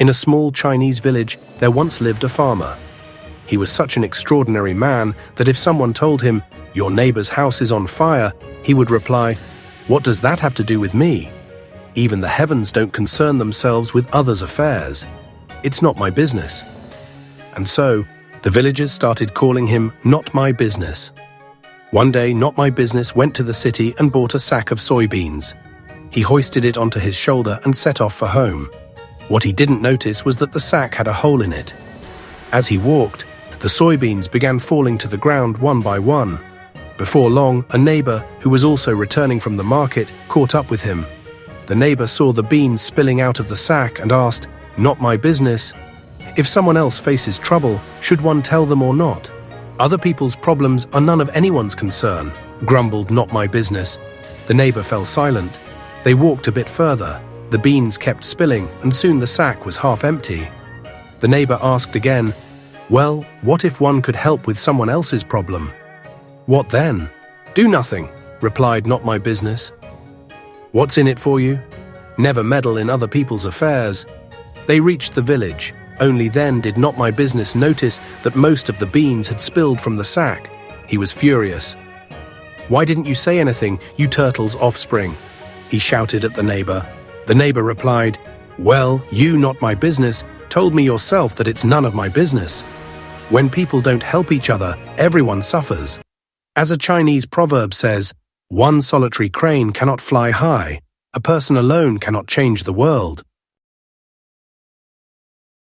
In a small Chinese village, there once lived a farmer. He was such an extraordinary man that if someone told him, "Your neighbor's house is on fire," he would reply, "What does that have to do with me? Even the heavens don't concern themselves with others' affairs. It's not my business." And so, the villagers started calling him Not My Business. One day, Not My Business went to the city and bought a sack of soybeans. He hoisted it onto his shoulder and set off for home. What he didn't notice was that the sack had a hole in it. As he walked, the soybeans began falling to the ground one by one. Before long, a neighbor, who was also returning from the market, caught up with him. The neighbor saw the beans spilling out of the sack and asked, "Not my business? If someone else faces trouble, should one tell them or not? Other people's problems are none of anyone's concern," grumbled Not My Business. The neighbor fell silent. They walked a bit further. The beans kept spilling, and soon the sack was half empty. The neighbor asked again, "Well, what if one could help with someone else's problem?" "What then?" "Do nothing," replied Not My Business. "What's in it for you?" "Never meddle in other people's affairs." They reached the village. Only then did Not My Business notice that most of the beans had spilled from the sack. He was furious. "Why didn't you say anything, you turtle's offspring?" he shouted at the neighbor. The neighbor replied, "Well, you, Not My Business, told me yourself that it's none of my business. When people don't help each other, everyone suffers. As a Chinese proverb says, 'One solitary crane cannot fly high. A person alone cannot change the world.'